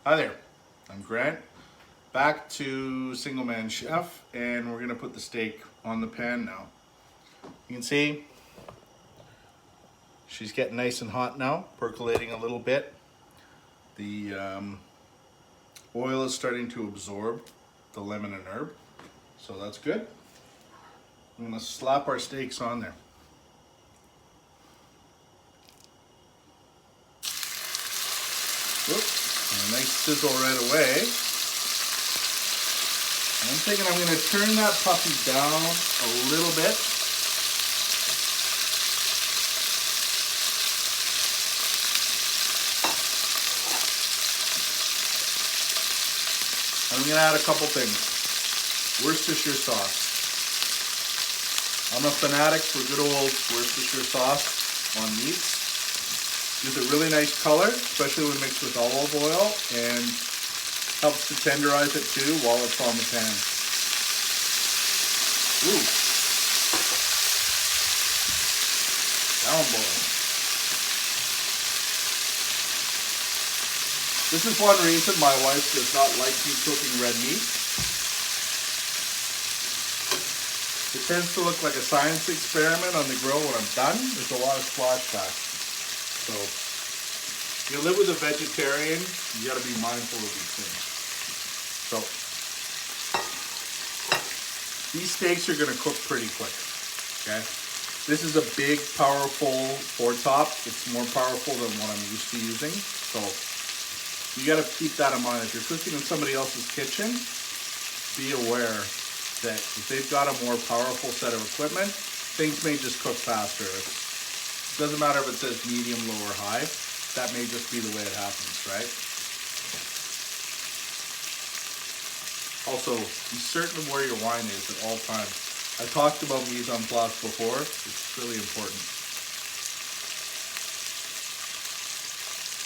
Hi there, I'm Grant, back to Single Man Chef, and we're gonna put the steak on the pan now. You can see she's getting nice and hot now, percolating a little bit. The oil is starting to absorb the lemon and herb, so that's good. I'm gonna slap our steaks on there. Whoops. And a nice sizzle right away. And I'm thinking I'm going to turn that puppy down a little bit. I'm going to add a couple things. Worcestershire sauce. I'm a fanatic for good old Worcestershire sauce on meats. Gives a really nice color, especially when mixed with olive oil, and helps to tenderize it too while it's on the pan. Ooh. Down boil. This is one reason my wife does not like me cooking red meat. It tends to look like a science experiment on the grill when I'm done. There's a lot of splashback. So, if you live with a vegetarian, you gotta be mindful of these things. So, these steaks are gonna cook pretty quick, okay? This is a big, powerful four top. It's more powerful than what I'm used to using. So, you gotta keep that in mind. If you're cooking in somebody else's kitchen, be aware that if they've got a more powerful set of equipment, things may just cook faster. It doesn't matter if it says medium, low, or high. That may just be the way it happens, right? Also, be certain of where your wine is at all times. I talked about mise en place before. It's really important.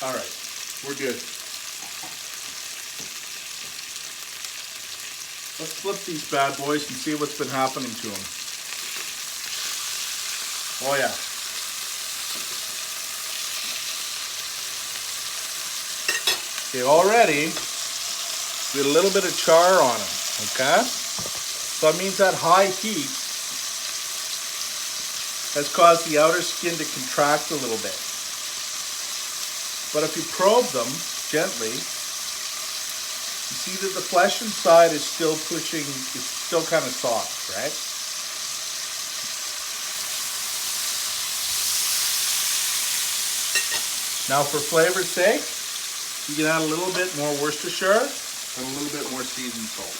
All right, we're good. Let's flip these bad boys and see what's been happening to them. Oh yeah. Okay, already we had a little bit of char on them, okay? So that means that high heat has caused the outer skin to contract a little bit. But if you probe them gently, you see that the flesh inside is still pushing, it's still kind of soft, right? Now for flavor's sake, you can add a little bit more Worcestershire and a little bit more seasoned salt.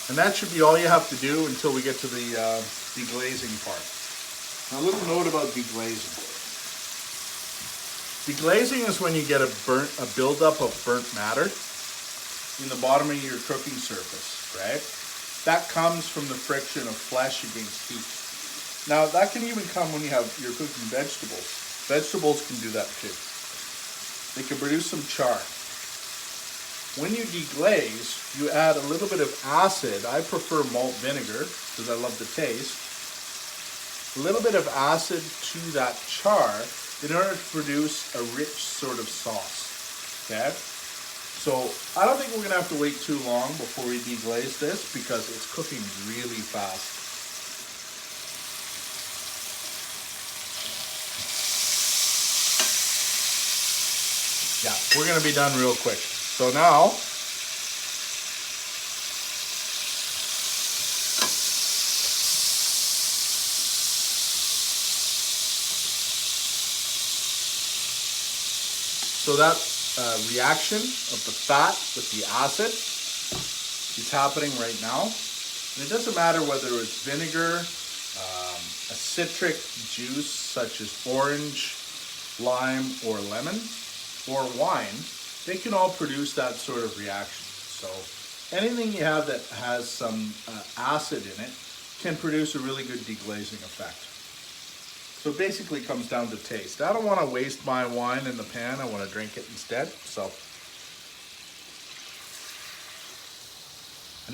And that should be all you have to do until we get to the deglazing part. Now a little note about deglazing. Deglazing is when you get a buildup of burnt matter in the bottom of your cooking surface, right? That comes from the friction of flesh against heat. Now that can even come when you're cooking vegetables. Vegetables can do that too. They can produce some char. When you deglaze, you add a little bit of acid. I prefer malt vinegar because I love the taste. A little bit of acid to that char in order to produce a rich sort of sauce, okay? So I don't think we're gonna have to wait too long before we deglaze this because it's cooking really fast. Yeah, we're gonna be done real quick. So now, so that reaction of the fat with the acid is happening right now. And it doesn't matter whether it's vinegar, a citric juice such as orange, lime, or lemon, or wine, they can all produce that sort of reaction. So anything you have that has some acid in it can produce a really good deglazing effect. So it basically comes down to taste. I don't want to waste my wine in the pan. I want to drink it instead. So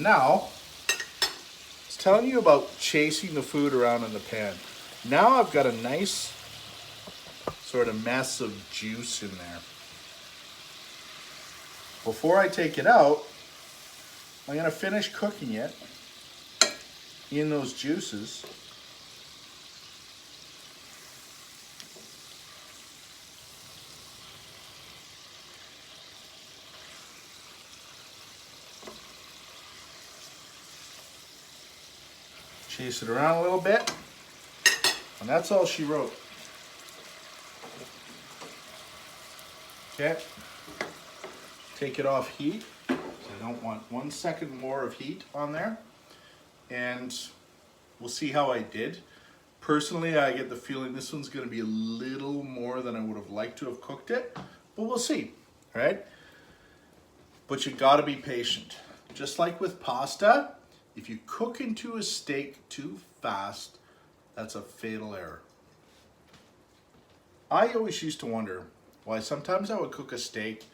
Now, I was telling you about chasing the food around in the pan. Now I've got a nice sort of mess of juice in there. Before I take it out, I'm going to finish cooking it in those juices. Chase it around a little bit, and that's all she wrote. Okay, take it off heat. I don't want 1 second more of heat on there, and we'll see how I did. Personally, I get the feeling this one's going to be a little more than I would have liked to have cooked it, but we'll see, all right? But you got to be patient. Just like with pasta, if you cook into a steak too fast, that's a fatal error. I always used to wonder why sometimes I would cook a steak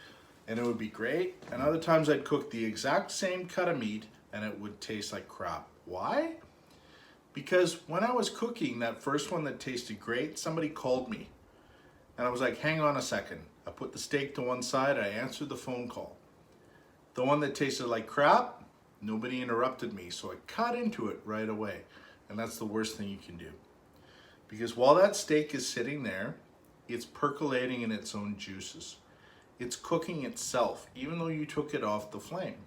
and it would be great, and other times I'd cook the exact same cut of meat and it would taste like crap. Why? Because when I was cooking that first one that tasted great, somebody called me and I was like, hang on a second. I put the steak to one side, I answered the phone call. The one that tasted like crap, nobody interrupted me, so I cut into it right away. And that's the worst thing you can do. Because while that steak is sitting there, it's percolating in its own juices. It's cooking itself, even though you took it off the flame.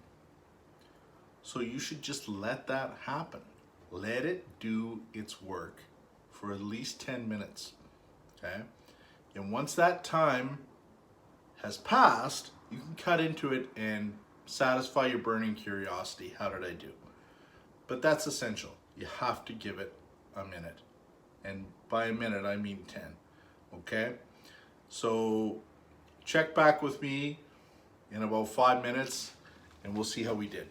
So you should just let that happen. Let it do its work for at least 10 minutes, okay? And once that time has passed, you can cut into it and satisfy your burning curiosity. How did I do? But that's essential. You have to give it a minute. And by a minute, I mean 10. Okay? So check back with me in about 5 minutes and we'll see how we did.